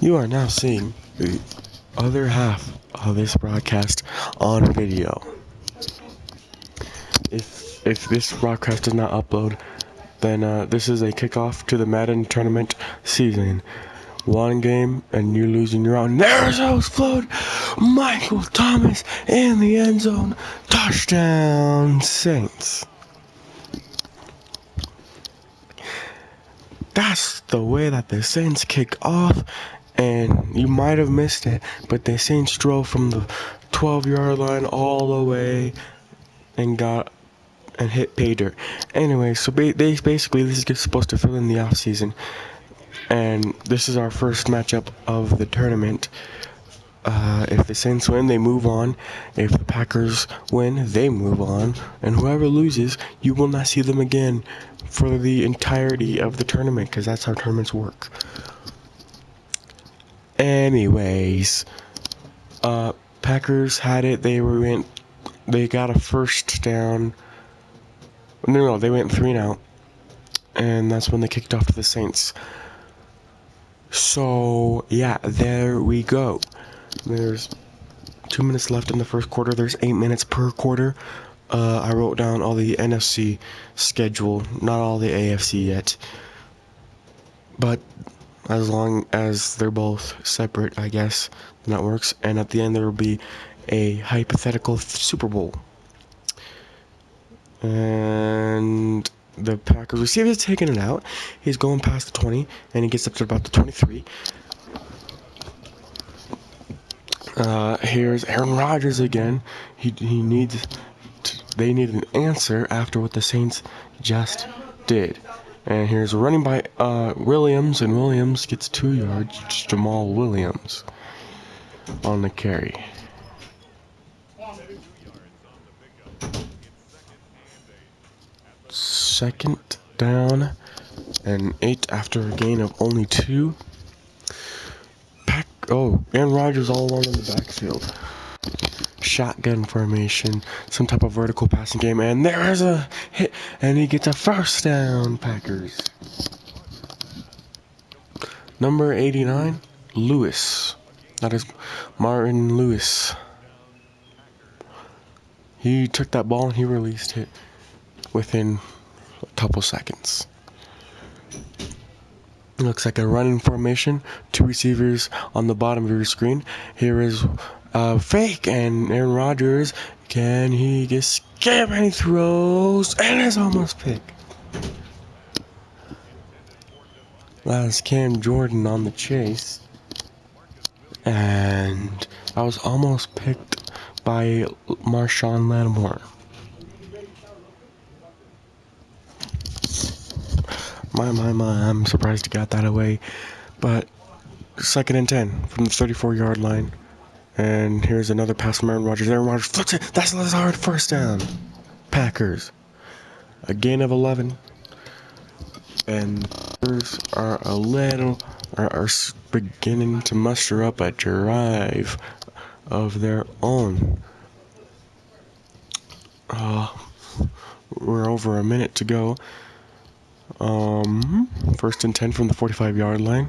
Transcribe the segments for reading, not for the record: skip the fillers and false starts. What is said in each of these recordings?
You are now seeing the other half of this broadcast on video. If this broadcast does not upload, then this is a kickoff to the Madden tournament season. One game and you lose and you're out. And there's explode Michael Thomas in the end zone. Touchdown Saints. That's the way that the Saints kick off, and you might have missed it, but the Saints drove from the 12-yard line all the way and hit pay dirt. Anyway, so basically this is just supposed to fill in the off season, and this is our first matchup of the tournament. If the Saints win, they move on. If the Packers win, they move on. And whoever loses, you will not see them again for the entirety of the tournament, because that's how tournaments work. Anyways, Packers had it. They got a first down. No, they went 3 and out, and that's when they kicked off to the Saints. So yeah, there we go. There's 2 minutes left in the first quarter. There's 8 minutes per quarter. I wrote down all the NFC schedule, not all the AFC yet. But as long as they're both separate, I guess that works. And at the end, there will be a hypothetical Super Bowl. And the Packers receiver is taking it out. He's going past the 20, and he gets up to about the 23. Here's Aaron Rodgers again. They need an answer after what the Saints just did. And here's a running by Williams, and Williams gets 2 yards. It's Jamal Williams on the carry. Second down and 8 after a gain of only 2. Aaron Rodgers all alone in the backfield. Shotgun formation, some type of vertical passing game, and there's a hit, and he gets a first down, Packers. Number 89, Lewis. That is Martin Lewis. He took that ball and he released it within a couple seconds. Looks like a running formation. 2 receivers on the bottom of your screen. Here is fake, and Aaron Rodgers, can he escape? And he throws, and it's almost picked. That is Cam Jordan on the chase, and I was almost picked by Marshawn Lattimore. My, I'm surprised he got that away. But 2nd and 10 from the 34-yard line. And here's another pass from Aaron Rodgers. Aaron Rodgers flips it. That's Lazard, first down. Packers. A gain of 11. And Packers are beginning to muster up a drive of their own. We're over a minute to go. 1st and 10 from the 45-yard line.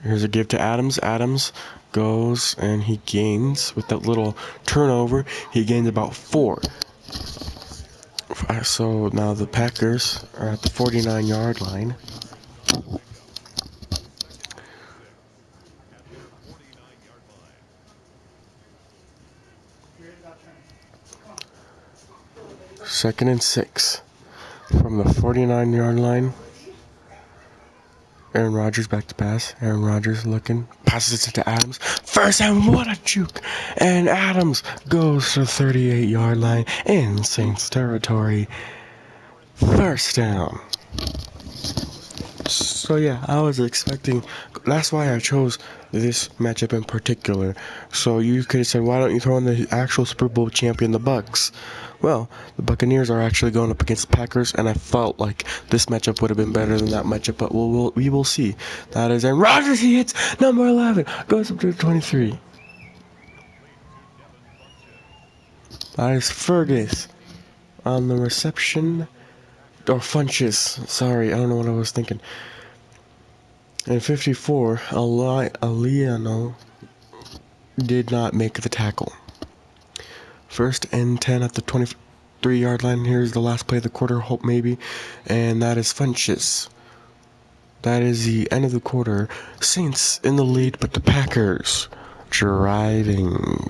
Here's a give to Adams. Adams goes and he gains with that little turnover. He gains about 4. So now the Packers are at the 49-yard line. Second and 6 from the 49-yard line. Aaron Rodgers back to pass. Aaron Rodgers looking. Passes it to Adams. First and what a juke. And Adams goes to the 38-yard line in Saints territory. First down. So yeah, I was expecting. That's why I chose this matchup in particular. So you could have said, why don't you throw in the actual Super Bowl champion, the Bucks? Well, the Buccaneers are actually going up against the Packers, and I felt like this matchup would have been better than that matchup, but we will see. That is Aaron Rodgers. He hits number 11, goes up to 23. That is Fergus on the reception. Or Funches. Sorry, I don't know what I was thinking. And 54, Aliano did not make the tackle. First and 10 at the 23-yard line. Here's the last play of the quarter, hope maybe. And that is Funches. That is the end of the quarter. Saints in the lead, but the Packers driving.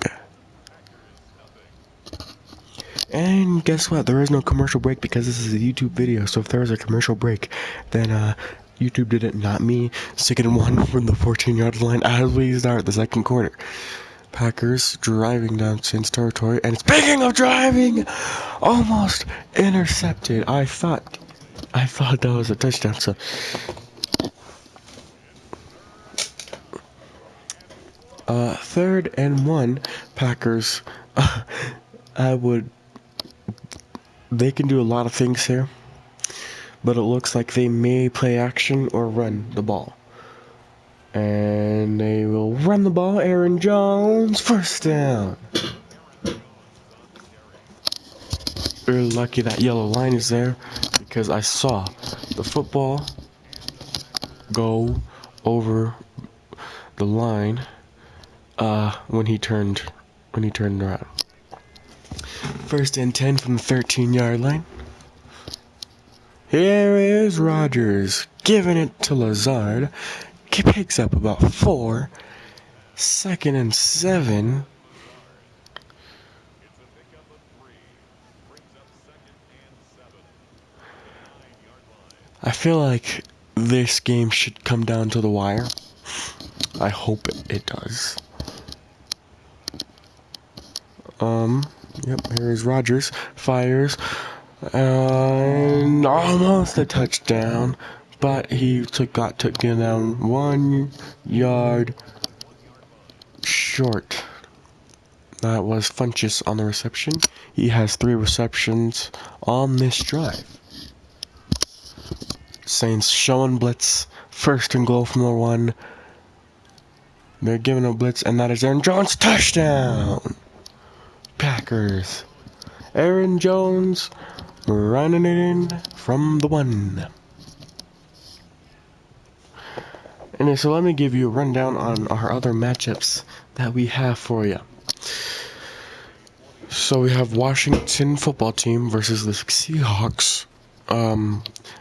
And guess what? There is no commercial break because this is a YouTube video. So if there was a commercial break, then YouTube did it, not me. 2nd and 1 from the 14-yard line as we start the second quarter. Packers driving down Saints territory. And speaking of driving, almost intercepted. I thought that was a touchdown. So 3rd and 1, Packers. They can do a lot of things here, but it looks like they may play action or run the ball. And they will run the ball. Aaron Jones, first down. We're lucky that yellow line is there because I saw the football go over the line when he turned around. 1st and 10 from the 13-yard line. Here is Rodgers giving it to Lazard. He picks up about 4. 2nd and 7. I feel like this game should come down to the wire. I hope it does. Yep, here's Rodgers. Fires. And almost a touchdown. But he got taken down 1 yard short. That was Funches on the reception. He has 3 receptions on this drive. Saints showing blitz. 1st and goal from the 1. They're giving a blitz, and that is Aaron Jones. Touchdown! Packers. Aaron Jones running it in from the 1. And so let me give you a rundown on our other matchups that we have for you. So we have Washington football team versus the Seahawks.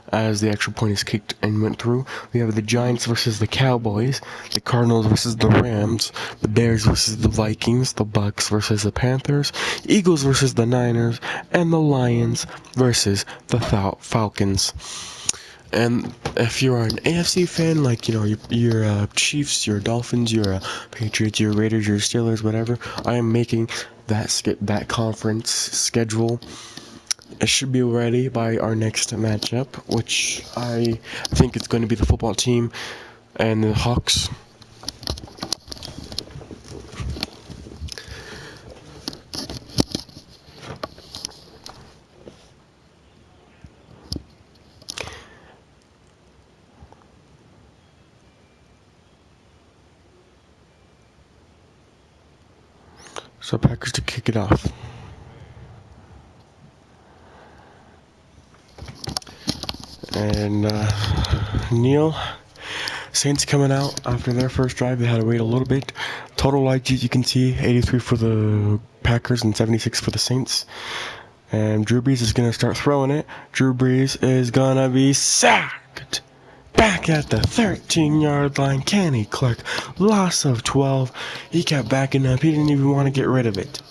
As the extra point is kicked and went through. We have the Giants versus the Cowboys, the Cardinals versus the Rams, the Bears versus the Vikings, the Bucks versus the Panthers, Eagles versus the Niners, and the Lions versus the Falcons. And if you're an AFC fan, like, you know, you're Chiefs, you're Dolphins, you're Patriots, you're Raiders, you're Steelers, whatever, I am making that conference schedule. It should be ready by our next matchup, which I think it's going to be the football team and the Hawks. So Packers to kick it off. And Neil, Saints coming out after their first drive. They had to wait a little bit. Total IGs you can see 83 for the Packers and 76 for the Saints. And Drew Brees is going to start throwing it. Drew Brees is going to be sacked. Back at the 13-yard line. Kenny Clark, loss of 12. He kept backing up. He didn't even want to get rid of it.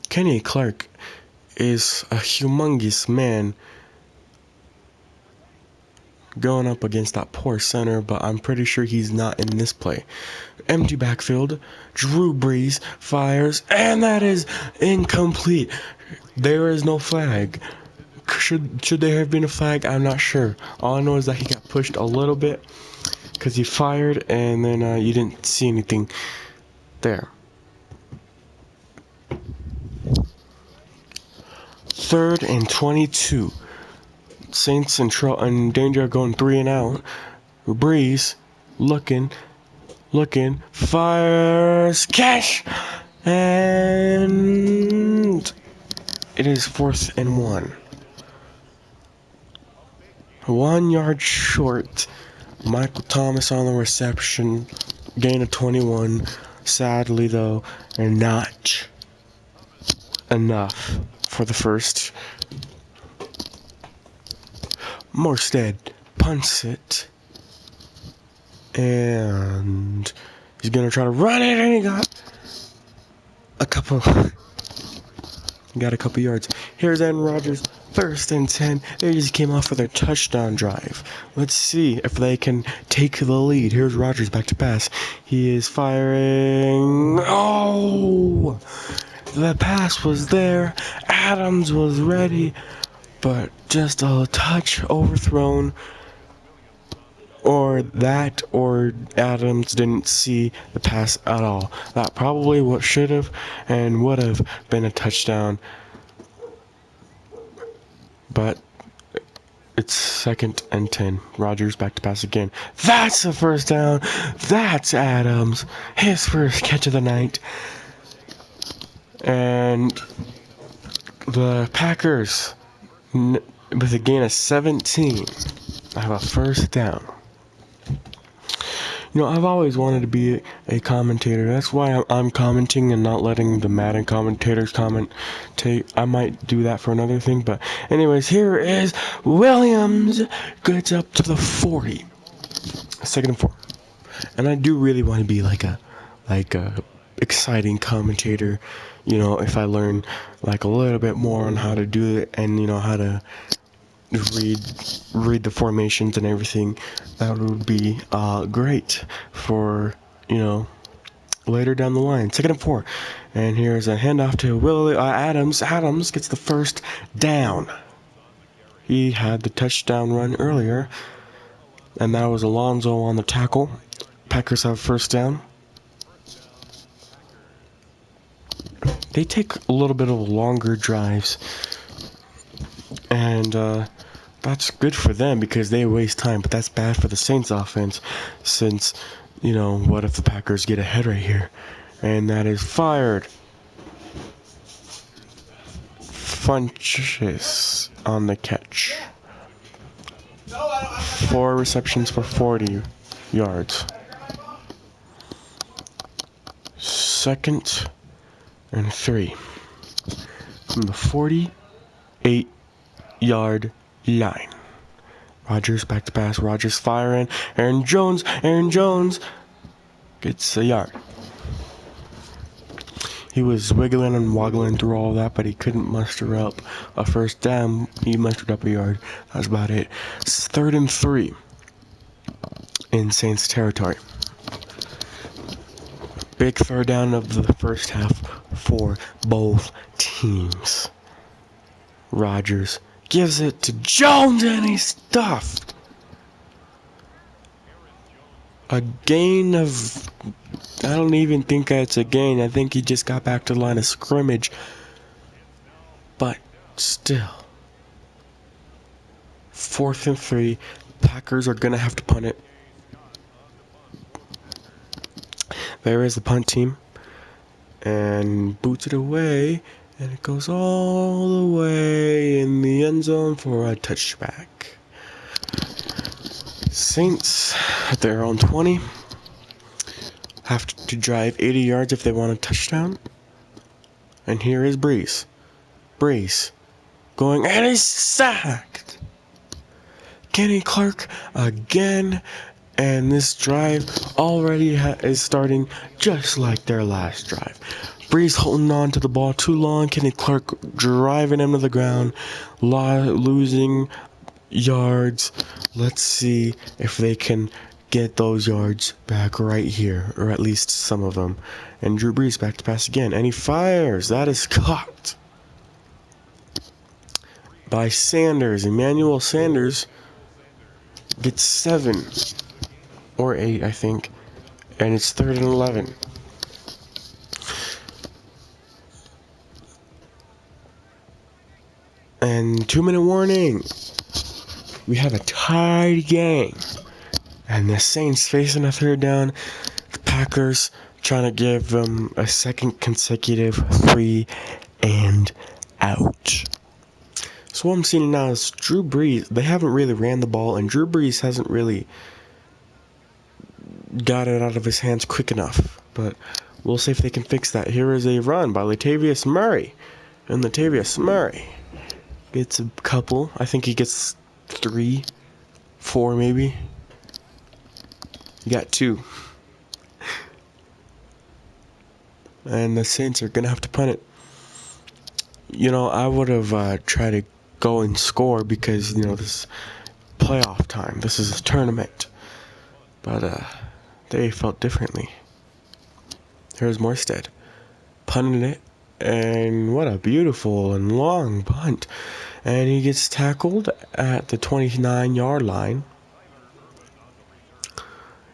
Kenny Clark is a humongous man going up against that poor center, but I'm pretty sure he's not in this play. Empty backfield. Drew Brees fires, and that is incomplete. There is no flag. Should there have been a flag? I'm not sure. All I know is that he got pushed a little bit because he fired, and then you didn't see anything there. 3rd and 22. Saints in danger, going 3 and out. Brees looking, fires, catch, and it is 4th and 1. 1 yard short. Michael Thomas on the reception. Gain of 21. Sadly, though, not enough for the first. Morstead punts it. And he's going to try to run it, and he got a couple yards. Here's Aaron Rodgers, 1st and 10. They just came off with their touchdown drive. Let's see if they can take the lead. Here's Rodgers back to pass. He is firing. Oh! The pass was there. Adams was ready, but just a touch overthrown. Or Adams didn't see the pass at all. That probably what should have and would have been a touchdown. But it's 2nd and 10. Rodgers back to pass again. That's a first down. That's Adams. His first catch of the night. And the Packers, with a gain of 17, have a first down. You know, I've always wanted to be a commentator. That's why I'm commenting and not letting the Madden commentators commentate. I might do that for another thing. But anyways, here is Williams. Gets up to the 40. 2nd and 4. And I do really want to be like a exciting commentator. You know, if I learn like a little bit more on how to do it and, you know, how to read the formations and everything, that would be great for, you know, later down the line. 2nd and 4, and here's a handoff to Adams. Adams gets the first down. He had the touchdown run earlier, and that was Alonso on the tackle. Packers have first down. They take a little bit of longer drives, and that's good for them because they waste time, but that's bad for the Saints offense since, you know, what if the Packers get ahead right here? And that is fired. Funches on the catch. 4 receptions for 40 yards. 2nd and 3 from the 48-yard line. Rodgers back to pass. Rodgers firing. Aaron Jones gets a yard. He was wiggling and woggling through all that, but he couldn't muster up a first down. He mustered up a yard. That's about it. It's 3rd and 3 in Saints territory. Big 3rd down of the first half for both teams. Rodgers gives it to Jones, and he's stuffed. A gain of, I don't even think it's a gain. I think he just got back to the line of scrimmage. But still. 4th and 3. Packers are going to have to punt it. There is the punt team. And boots it away. And it goes all the way in the end zone for a touchback. Saints at their own 20. Have to drive 80 yards if they want a touchdown. And here is Brees. Brees going, and he's sacked. Kenny Clark again. And this drive already is starting just like their last drive. Brees holding on to the ball too long. Kenny Clark driving him to the ground. Losing yards. Let's see if they can get those yards back right here. Or at least some of them. And Drew Brees back to pass again. And he fires. That is caught by Sanders. Emmanuel Sanders gets 7. Or 8, I think. And it's 3rd and 11. And 2-minute warning. We have a tied game. And the Saints facing a 3rd down. The Packers trying to give them a 2nd consecutive 3 and out. So what I'm seeing now is Drew Brees, they haven't really ran the ball, and Drew Brees hasn't really got it out of his hands quick enough. But we'll see if they can fix that. Here is a run by Latavius Murray. And Latavius Murray gets a couple. I think he gets 3, 4 maybe. He got 2. And the Saints are going to have to punt it. You know, I would have tried to go and score because, you know, this is playoff time. This is a tournament. But they felt differently. Here's Morstead. Punting it. And what a beautiful and long punt. And he gets tackled at the 29-yard line.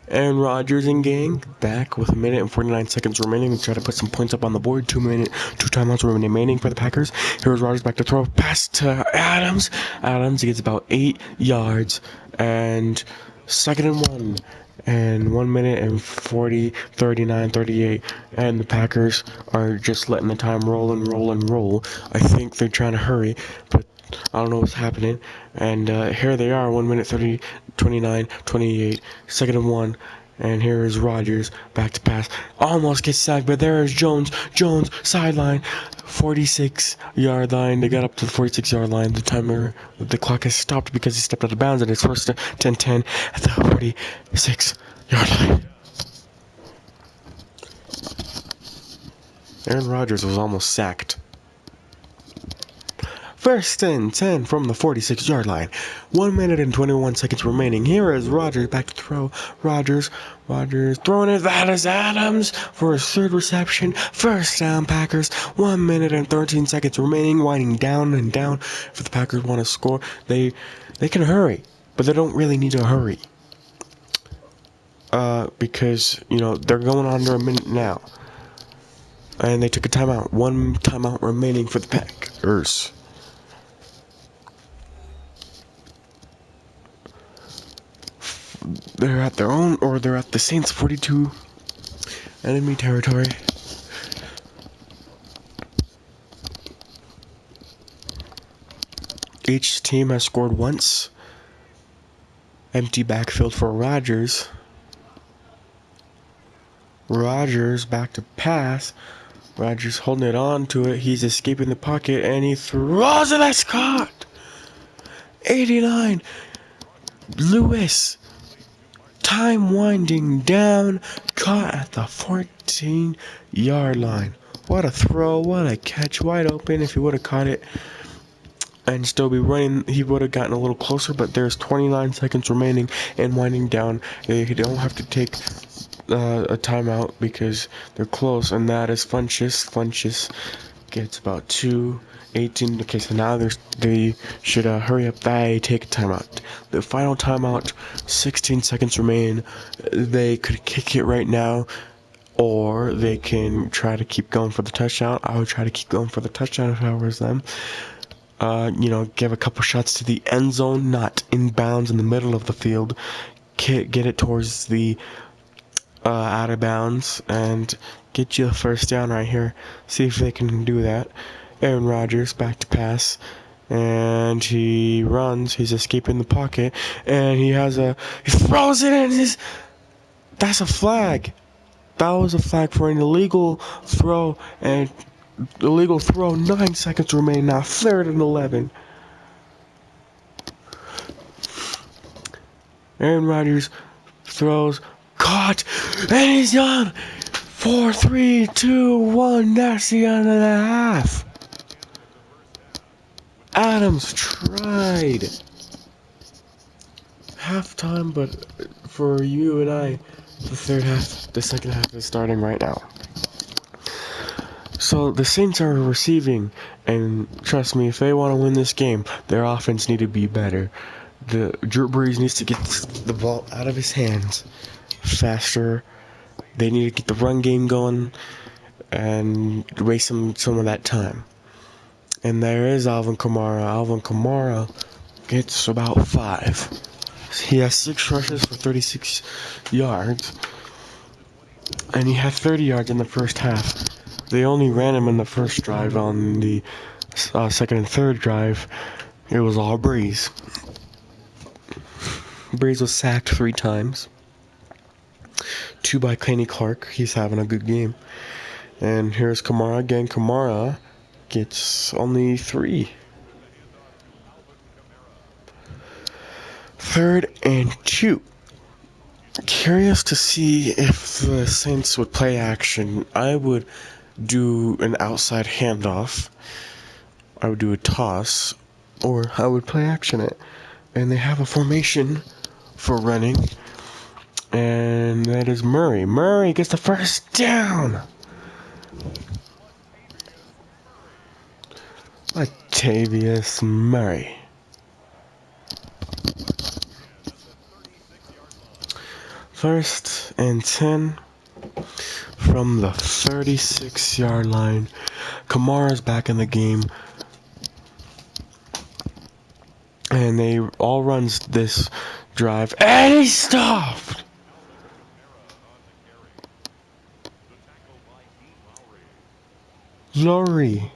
Aaron Rodgers and gang back with 1 minute and 49 seconds remaining to try to put some points up on the board. 2 timeouts remaining for the Packers. Here's Rodgers back to throw. Pass to Adams. Adams gets about 8 yards. And 2nd and 1. And 1 minute and 39, 38. And the Packers are just letting the time roll and roll and roll. I think they're trying to hurry, but I don't know what's happening. And here they are, 1 minute 30, 29, 28, 2nd and 1. And here is Rodgers, back to pass. Almost gets sacked, but there is Jones. Jones, sideline, 46-yard line. They got up to the 46-yard line. The clock has stopped because he stepped out of bounds, and it's first 10-10 at the 46-yard line. Aaron Rodgers was almost sacked. 1st and 10 from the 46-yard line. 1 minute and 21 seconds remaining. Here is Rodgers back to throw. Rodgers throwing it. That is Adams for his 3rd reception. 1st down, Packers. 1 minute and 13 seconds remaining. Winding down and down. If the Packers want to score, they can hurry, but they don't really need to hurry. Because, you know, they're going under a minute now. And they took a timeout. 1 timeout remaining for the Packers. They're at their own, or they're at the Saints 42 enemy territory. Each team has scored once. Empty backfield for Rodgers. Rodgers back to pass. Rodgers holding it on to it. He's escaping the pocket and he throws it. That's caught. 89. Lewis. Time winding down, caught at the 14-yard line. What a throw, what a catch, wide open. If he would have caught it and still be running, he would have gotten a little closer, but there's 29 seconds remaining and winding down. They don't have to take a timeout because they're close, and that is Funchess. Funchess gets about 2:18. Okay, so now they should hurry up. They take a timeout. The final timeout, 16 seconds remain. They could kick it right now, or they can try to keep going for the touchdown. I would try to keep going for the touchdown if I was them. You know, give a couple shots to the end zone, not in bounds in the middle of the field. Get it towards the out of bounds and get you the first down right here. See if they can do that. Aaron Rodgers back to pass, and he runs. He's escaping the pocket, and he throws it in his. That's a flag. That was a flag for an illegal throw, and illegal throw. 9 seconds remain now. 3rd and 11. Aaron Rodgers throws, caught, and he's done. 4, 3, 2, 1. That's the end of the half. Adams tried. Halftime, but for you and I, the second half is starting right now. So the Saints are receiving, and trust me, if they want to win this game, their offense need to be better. Drew Brees needs to get the ball out of his hands faster. They need to get the run game going and waste some of that time. And there is Alvin Kamara. Alvin Kamara gets about 5. He has 6 rushes for 36 yards. And he had 30 yards in the first half. They only ran him in the first drive. On the second and third drive, It was all Breeze. Breeze was sacked 3 times. 2 by Kenny Clark. He's having a good game. And here's Kamara again. Kamara gets only 3. 3rd and 2. Curious to see if the Saints would play action. I would do an outside handoff. I would do a toss. Or I would play action it. And they have a formation for running. And that is Murray. Murray gets the first down. Latavius Murray. First and 10 from the 36-yard line. Kamara's back in the game. And they all runs this drive. And he's stopped! Lowry.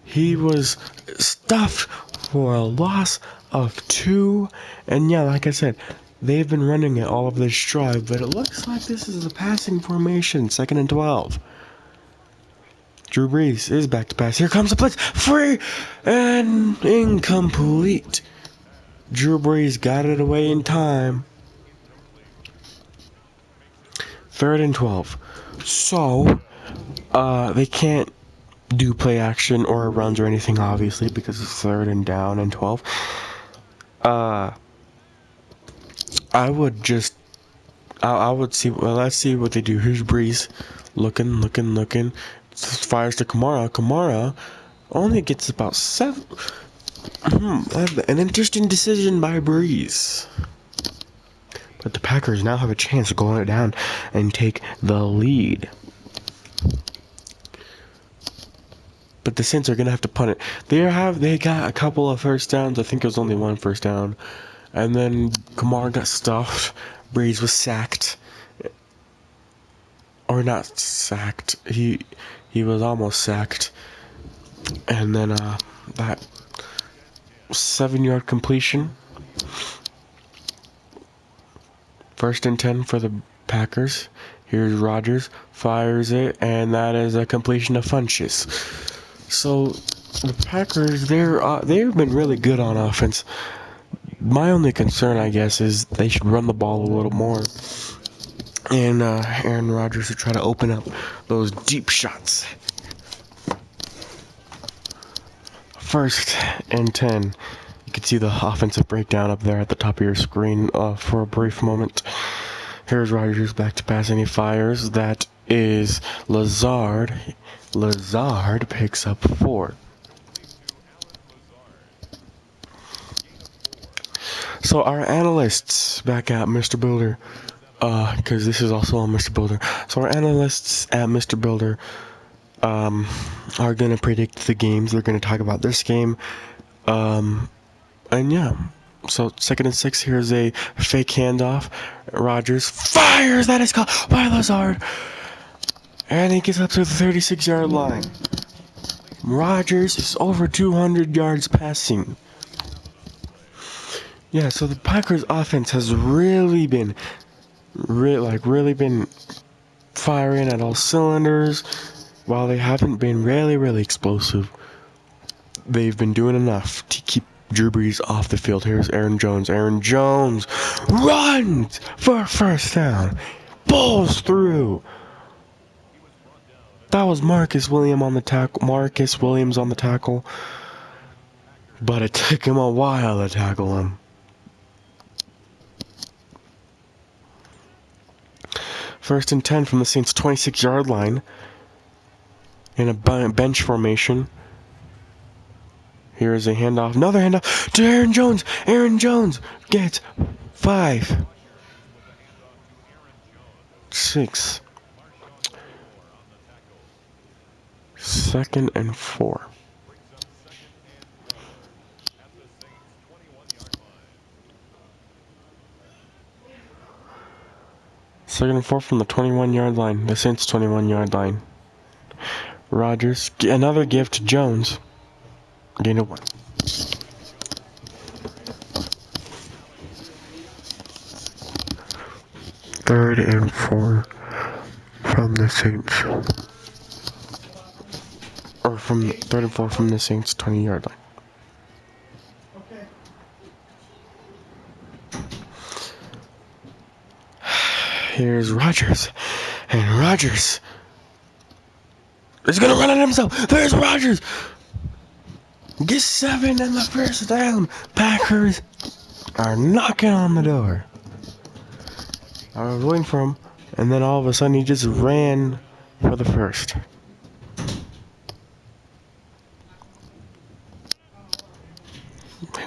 He was stuffed for a loss of 2. And yeah, like I said, they've been running it all of this drive, but it looks like this is a passing formation. 2nd and 12. Drew Brees is back to pass. Here comes the blitz. Free and incomplete. Drew Brees got it away in time. 3rd and 12. So, they can't do play action or runs or anything, obviously, because it's 3rd and down and 12. I would see. Well, let's see what they do. Here's Breeze, looking. Fires to Kamara. Kamara only gets about 7. An interesting decision by Breeze. But the Packers now have a chance to go it down and take the lead. But the Saints are gonna have to punt it. They got a couple of first downs. I think it was only 1 first down. And then Kamara got stuffed. Breeze was sacked. Or not sacked. He was almost sacked. And then that 7-yard completion. 1st and 10 for the Packers. Here's Rodgers, fires it, and that is a completion of Funches. So the Packers, they've been really good on offense. My only concern, I guess, is they should run the ball a little more. And Aaron Rodgers should try to open up those deep shots. 1st and 10. You can see the offensive breakdown up there at the top of your screen for a brief moment. Here's Rodgers back to pass, and he fires. That is Lazard. Lazard picks up 4. So our analysts back at Mr.Builder, because this is also on Mr.Builder. So our analysts at Mr.Builder are going to predict the games. They're going to talk about this game. And yeah. So 2nd and 6, here's a fake handoff. Rodgers fires. That is caught by Lazard. And he gets up to the 36-yard line. Rodgers is over 200 yards passing. Yeah, so the Packers offense has really been firing at all cylinders. While they haven't been really explosive, they've been doing enough to keep Drew Brees off the field. Here's Aaron Jones. Aaron Jones runs for a first down. Pulls through. That was Marcus Williams on the tackle. But it took him a while to tackle him. 1st and 10 from the Saints' 26-yard line. In a bench formation. Here is a handoff. Another handoff to Aaron Jones. Aaron Jones gets 5. 6. 2nd and 4. Second and 4 from the 21-yard line. The Saints' 21-yard line. Rodgers, another give to Jones. Gain of 1. Third and 4 from the Saints. Or from third and 4 from the Saints 20-yard line. Here's Rodgers. And Rodgers is gonna run it himself. There's Rodgers. Get 7 in the first down. Packers are knocking on the door. I was waiting for him, and then all of a sudden he just ran for the first.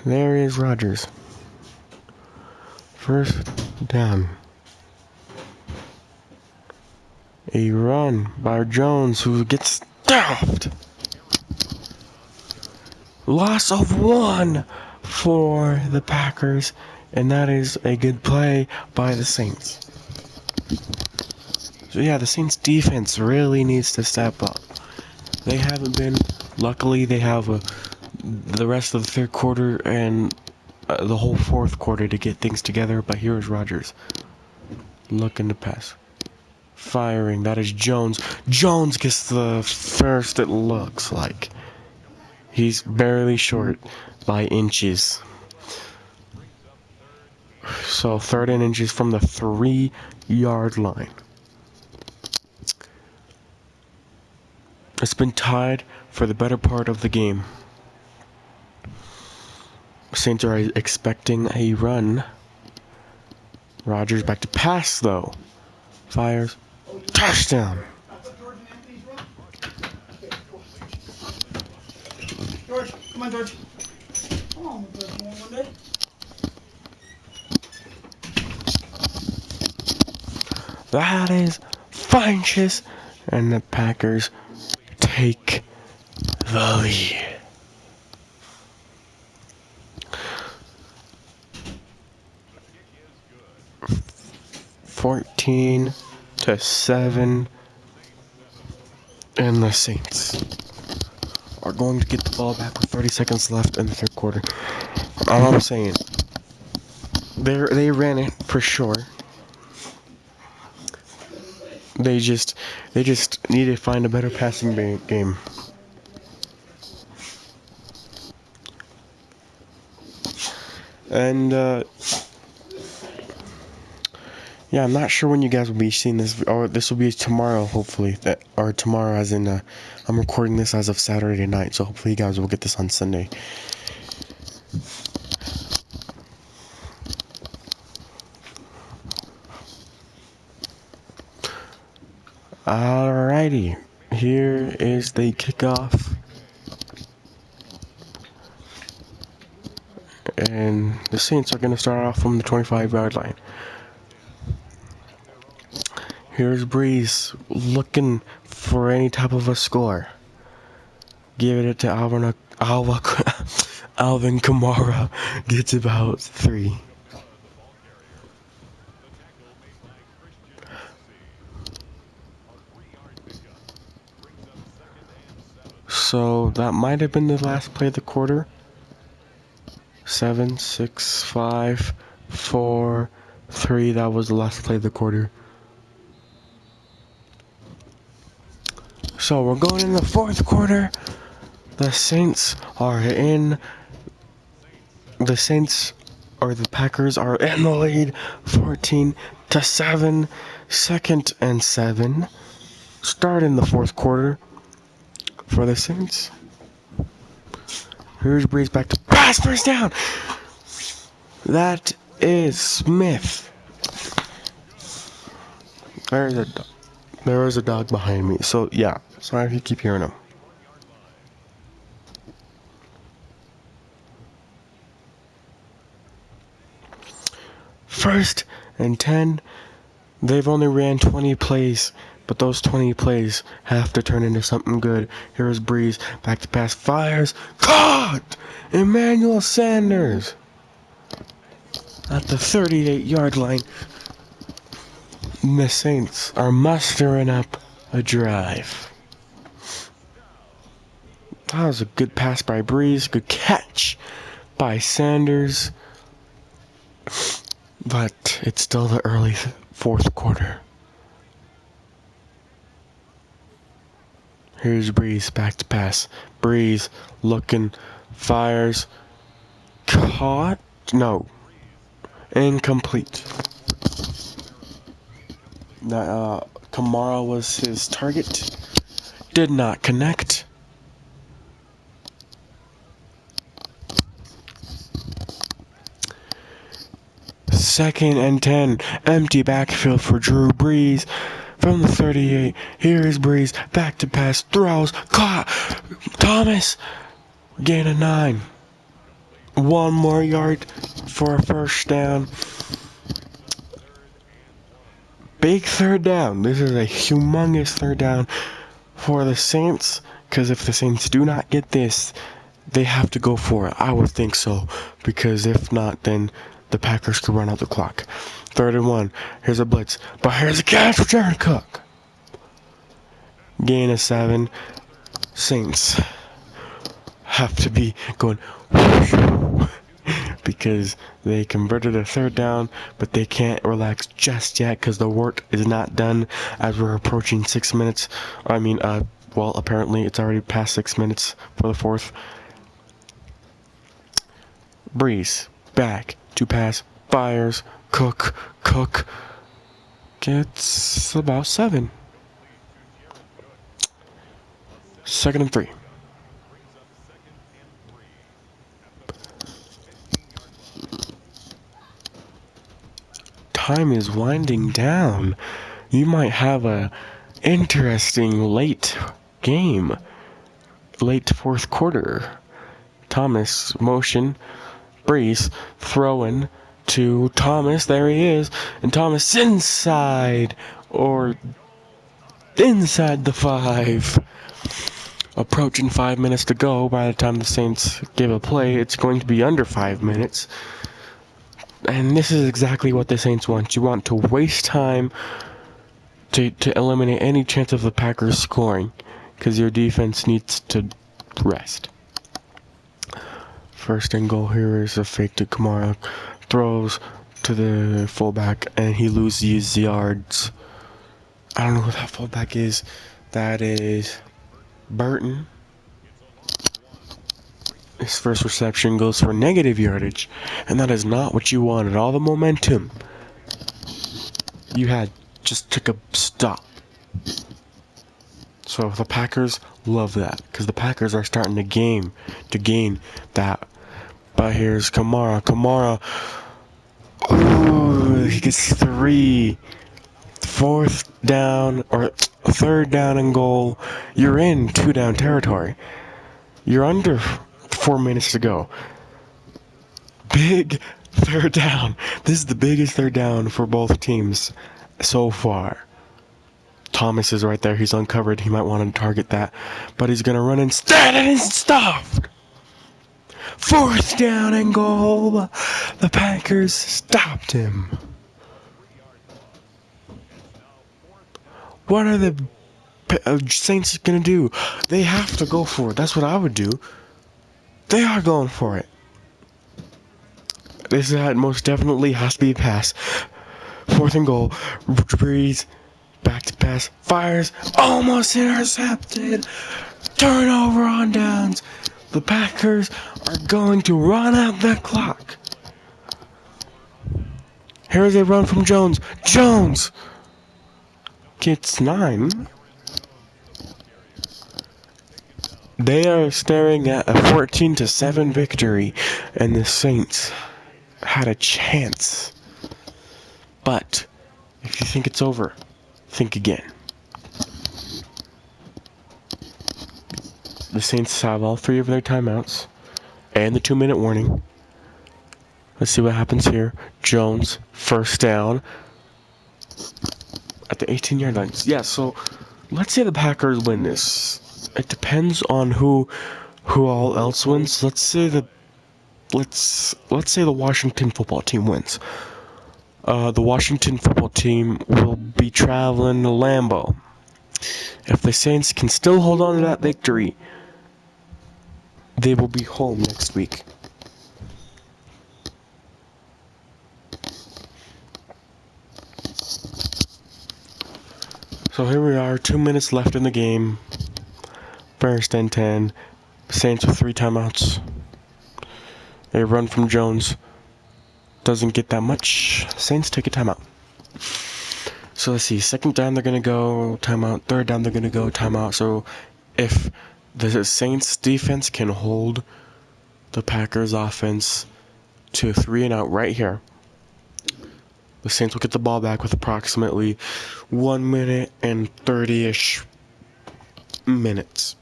There is Rodgers. First down. A run by Jones, who gets stuffed. Loss of 1 for the Packers, and that is a good play by the Saints. So yeah, the Saints defense really needs to step up. They haven't been. Luckily, they have the rest of the third quarter and the whole fourth quarter to get things together, but here is Rodgers. Looking to pass. Firing, that is Jones. Jones gets the first, it looks like. He's barely short by inches. So 3rd and inches from the 3-yard line. It's been tied for the better part of the game. Saints are expecting a run. Rodgers back to pass though. Fires. Touchdown. George, come on, George. Come on, George. You want one day? That is Funches, and the Packers take the lead. (14-7), and the Saints are going to get the ball back with 30 seconds left in the third quarter. All I'm saying, they ran it for sure. They just need to find a better passing game. And yeah, I'm not sure when you guys will be seeing this, or this will be tomorrow, hopefully. Or tomorrow, as in, I'm recording this as of Saturday night, so hopefully you guys will get this on Sunday. Alrighty, here is the kickoff. And the Saints are going to start off from the 25-yard line. Here's Breeze looking for any type of a score. Give it to Alvin Kamara. Gets about 3. So that might have been the last play of the quarter. 7, 6, 5, 4, 3. That was the last play of the quarter. So we're going in the fourth quarter. The Saints are in. The Packers are in the lead, 14-7. 2nd and 7. Start in the fourth quarter for the Saints. Here's Breeze back to pass, first down. That is Smith. There is a dog behind me. So yeah, sorry if you keep hearing him. First and 10. They've only ran 20 plays, but those 20 plays have to turn into something good. Here's Breeze, back to pass, fires, caught! Emmanuel Sanders at the 38-yard line. And the Saints are mustering up a drive. That was a good pass by Breeze. Good catch by Sanders. But it's still the early fourth quarter. Here's Breeze, back to pass. Breeze looking, fires, caught? No. Incomplete. Kamara was his target. Did not connect. Second and 10. Empty backfield for Drew Brees. From the 38, here is Breeze, back to pass, throws, caught, Thomas, gain of 9. 1 more yard for a first down. Big third down. This is a humongous third down for the Saints, because if the Saints do not get this, they have to go for it. I would think so, because if not, then the Packers could run out the clock. 3rd and 1. Here's a blitz. But here's a catch for Jared Cook. Gain of 7. Saints have to be going because they converted a third down, but they can't relax just yet because the work is not done as we're approaching 6 minutes. Well, apparently it's already past 6 minutes for the fourth. Breeze back to pass. Fires. Cook gets about 7. 2nd and 3. Time is winding down. You might have a interesting late game. Late fourth quarter. Thomas motion. Breeze throwing to Thomas. There he is. And Thomas inside the 5. Approaching 5 minutes to go. By the time the Saints give a play, it's going to be under 5 minutes. And this is exactly what the Saints want. You want to waste time to eliminate any chance of the Packers scoring, because your defense needs to rest. 1st and goal. Here is a fake to Kamara. Throws to the fullback, and he loses yards. I don't know who that fullback is. That is Burton. His first reception goes for negative yardage, and that is not what you wanted. All the momentum you had just took a stop. So the Packers love that, because the Packers are starting to gain that. But here's Kamara. Ooh, he gets 3. 4th down, or 3rd down and goal. You're in 2-down territory. You're under 4 minutes to go. Big 3rd down. This is the biggest 3rd down for both teams so far. Thomas is right there. He's uncovered. He might want to target that. But he's going to run instead, and it's stopped. 4th down and goal. The Packers stopped him. What are the Saints going to do? They have to go for it. That's what I would do. They are going for it. This most definitely has to be a pass. 4th and goal. Breeze. Back to pass. Fires. Almost intercepted. Turnover on downs. The Packers are going to run out the clock. Here's a run from Jones. Jones gets 9. They are staring at a 14-7 victory, and the Saints had a chance. But if you think it's over, think again. The Saints have all 3 of their timeouts and the 2-minute warning. Let's see what happens here. Jones, 1st down at the 18-yard line. Yeah, so let's say the Packers win this. It depends on who all else wins. Let's say the Washington football team wins. The Washington football team will be traveling to Lambeau. If the Saints can still hold on to that victory, they will be home next week. So here we are, 2 minutes left in the game. First and 10. Saints with 3 timeouts. A run from Jones. Doesn't get that much. Saints take a timeout. So let's see. Second down, they're going to go timeout. Third down, they're going to go timeout. So if the Saints defense can hold the Packers offense to a 3 and out right here, the Saints will get the ball back with approximately 1 minute and 30-ish minutes.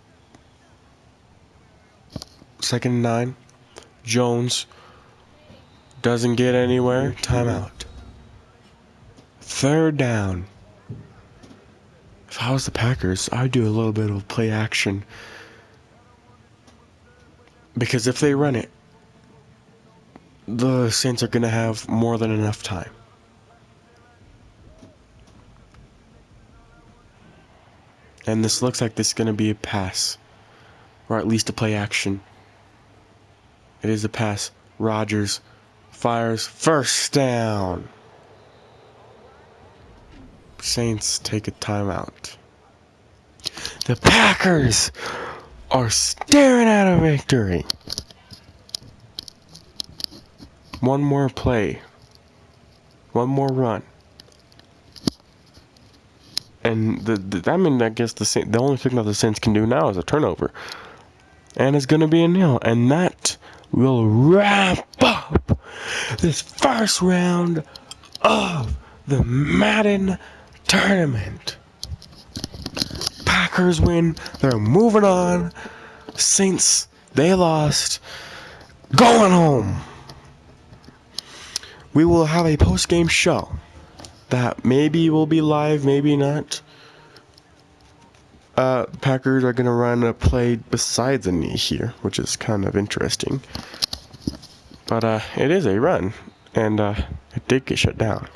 Second and 9. Jones doesn't get anywhere. Timeout. Third down. If I was the Packers, I'd do a little bit of play action. Because if they run it, the Saints are going to have more than enough time. And this looks like this is going to be a pass. Or at least a play action. It is a pass. Rodgers fires. First down. Saints take a timeout. The Packers are staring at a victory. One more play. One more run. And I guess the only thing that the Saints can do now is a turnover. And it's going to be a nil. And that will wrap up this first round of the Madden tournament. Packers win. They're moving on. Saints, they lost. Going home. We will have a post-game show that maybe will be live, maybe not. Packers are going to run a play besides a knee here, which is kind of interesting. But it is a run, and it did get shut down.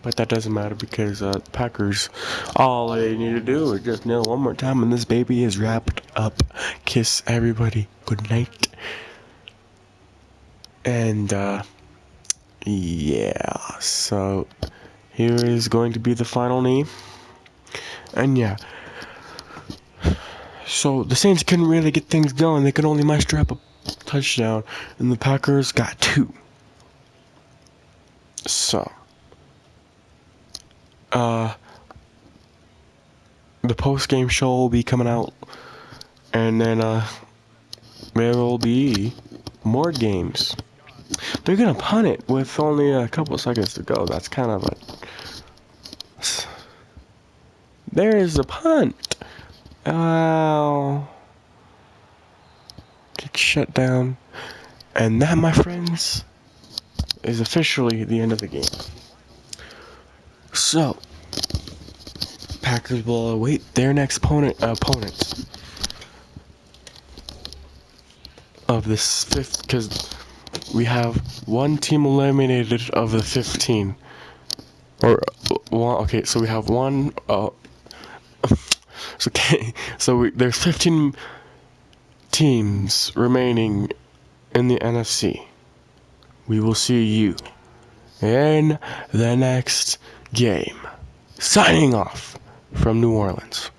But that doesn't matter because Packers, all they need to do is just nail one more time, and this baby is wrapped up. Kiss everybody. Good night. And yeah, so here is going to be the final knee. And yeah. So the Saints couldn't really get things going. They could only muster up a touchdown. And the Packers got 2. So. The post-game show will be coming out. And then there will be more games. They're going to punt it with only a couple seconds to go. That's kind of like... There is a punt. Get shut down. And that, my friends, is officially the end of the game. So, Packers will await their next opponent of this fifth, because we have one team eliminated of the 15. Or one, okay, so we have one. There's 15 teams remaining in the NFC. We will see you in the next game. Signing off from New Orleans.